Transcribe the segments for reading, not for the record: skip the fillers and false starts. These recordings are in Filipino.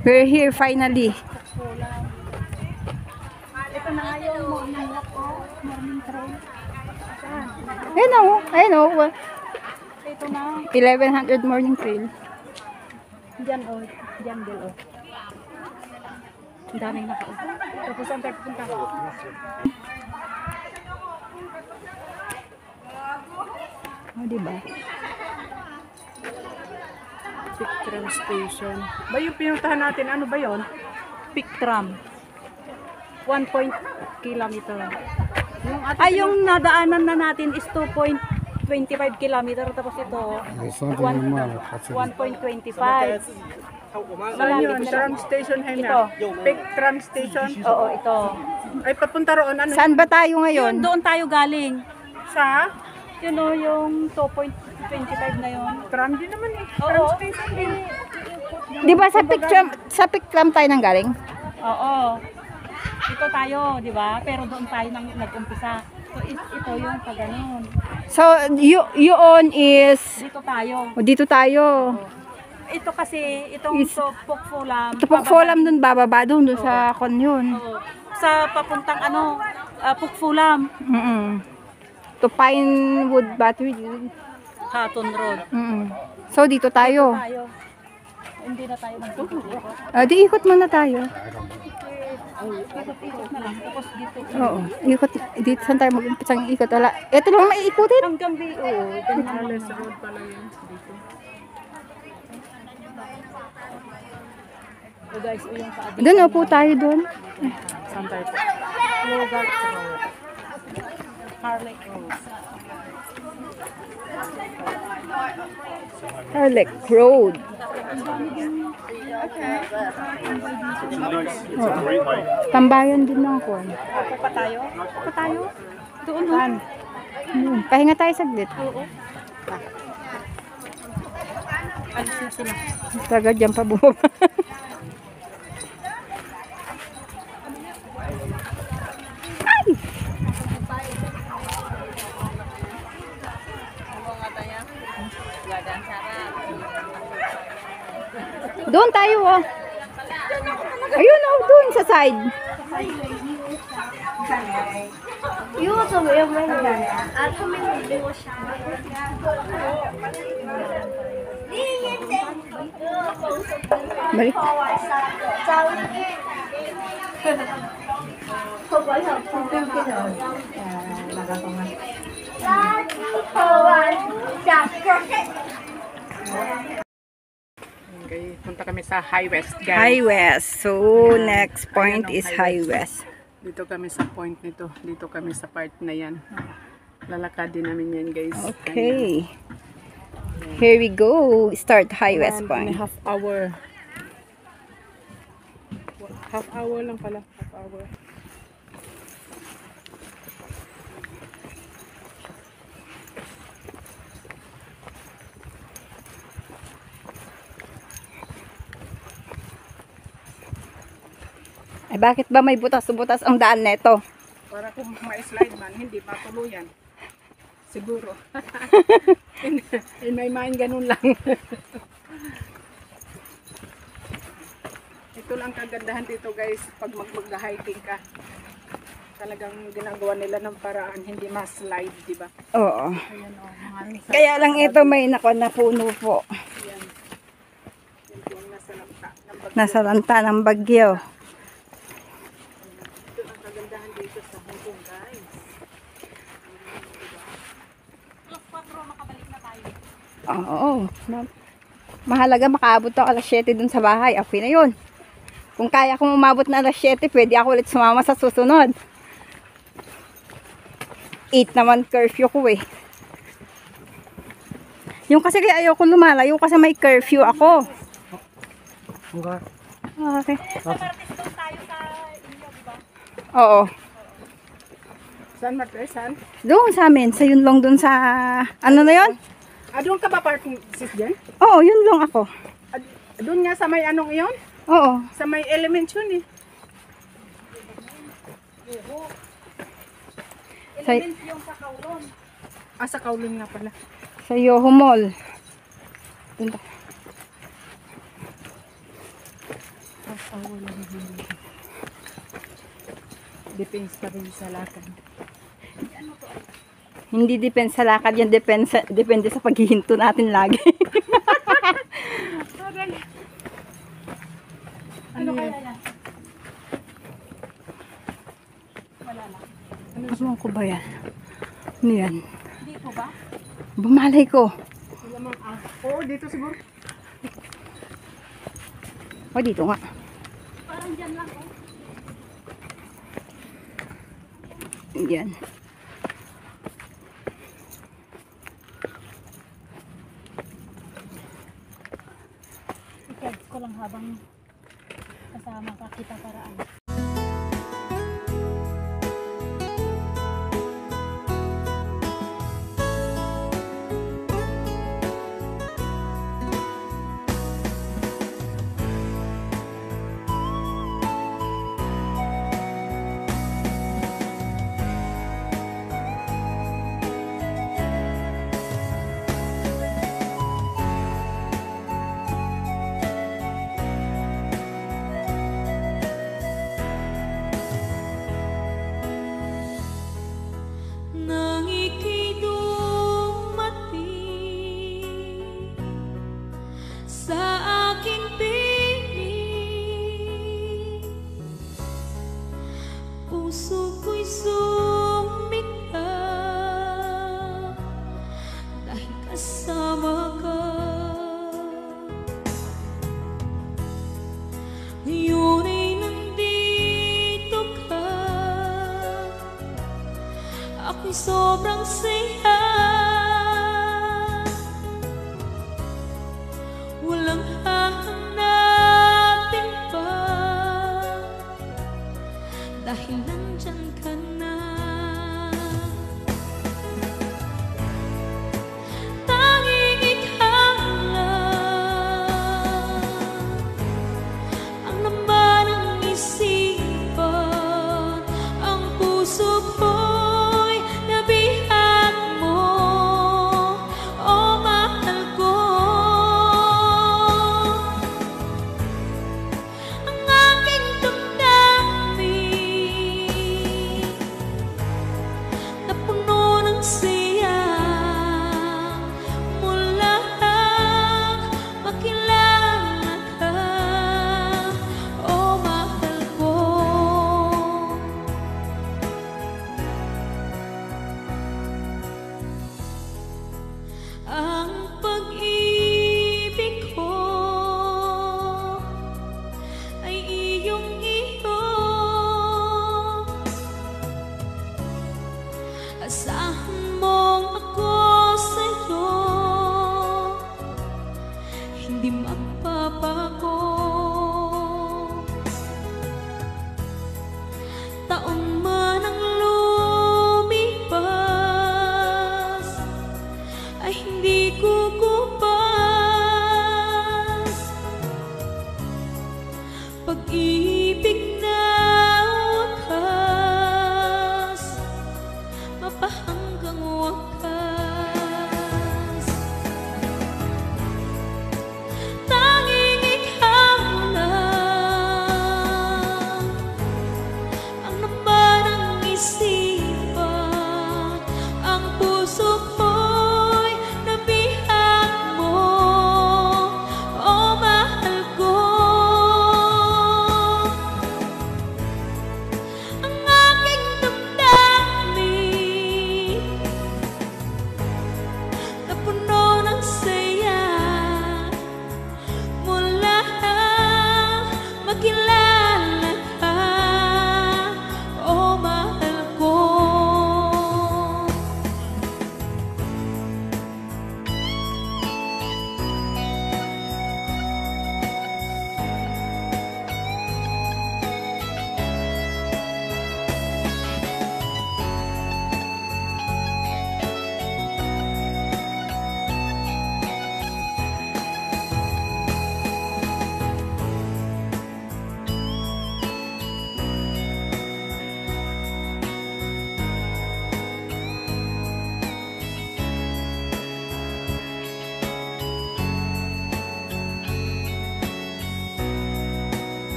We're here finally. Ito na nga yung morning walk ko. Morning trail. Ayun o. Ayun o. Ito na. 1100 morning trail. Diyan o. Diyan din o. Ang daming nakao. Tapos saan tayo pupunta? O, diba? Pick tram station. Ba yung pinuntahan natin, ano ba yon? Pick tram. 1 kilometer. Yung nadaanan na natin is 2.25 kilometer. Tapos ito, 1.25. Saan yun? Tram station, ito. Pick tram station? Oo, ito. Ay, papunta roon. Ano? Saan ba tayo ngayon? Doon tayo galing. Sa? Yun o, yung 2.25 na yun. Tram din naman eh. Tram station din. Di ba sa Pickram tayo nang galing? Oo. Ito tayo, di ba? Pero doon tayo nag-umpisa. So, ito yung pag-ganon. So, yun is... Dito tayo. O, dito tayo. Ito kasi, itong Tupok-Fulam. Tupok-Fulam dun, bababa dun sa kon yun. Oo. Sa papuntang Pukfulam. To Pinewood Battery. Hatton Road. So, dito tayo. Hindi na tayo magtutuloy. Di ikot muna tayo. Ikot-ikot na lang. Tapos dito. Oo, ikot. Dito saan tayo mag-umpisang ikot. Ito lang maiikutin. Hanggang dito. Gonzales Road pala yun. Dito. So guys, yung paadito. Doon, upo tayo doon. Saan tayo po? Logart Road. Harlech Road. Harlech Road. Tambayan din ng kon. Ako pa tayo? Pa tayo? Doon doon. Pahinga tayo saglit. Oo. Alis na sila. Tagad dyan pa bumaba. Ay! Doon tayo oh. Ayun oh, doon sa side. Balik. Okay, punta kami sa High West, guys. High West. So, next point is High West. Dito kami sa point nito. Dito kami sa part na yan. Lalakadin namin yan, guys. Okay. Here we go. Start High West point. Half hour. Half hour lang pala. Half hour. Ay, bakit ba may butas-butas ang daan neto? Para kung ma-slide man, hindi matuluyan. Siguro. In my mind, ganun lang. Ito lang kagandahan dito, guys, pag mag-hiking ka. Talagang ginagawa nila ng paraan, hindi ma-slide, di ba? Oo. Ayan, oh, Kaya lang ito may napuno po. yan. Yan po ang nasa lanta ng bagyo. Nasa lanta ng bagyo. Ito ang kagandahan dito sa Hong Kong, guys. Plus 4, makabalik na tayo. Oo. Mahalaga makaabot ako alas 7 dun sa bahay. Okay na yun. Kung kaya kong umabot na alas 7, pwede ako ulit sumama sa susunod. 8 naman curfew ko eh. Yung kasi kaya ayoko lumalayo kasi may curfew ako. Okay. Oo. Saan, Martes? Saan? Doon sa amin. Sa yun lang doon sa... Ano na yun? Doon ka ba parking, sis, dyan? Oo, yun lang ako. Doon nga sa may anong iyon? Oo. Sa may Elements yun eh. Sa, Yung sa Kowloon. Sa Kowloon nga pala. sa Yoho Mall. Oh, wala naman. Depends pa rin sa lakad. Hindi depende sa lakad yan, depende sa paghihinto natin lagi. Ano kaya yan? Wala lang. Ano ko ba yan? Ano yan? Dito ba? Bumalay ko. Wala mang Oo, dito siguro. O, dito nga. Parang dyan lang. Yan. I-charge ko lang habang kasama ka kita paraan.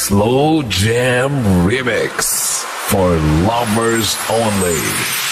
Slow Jam Remix for lovers only.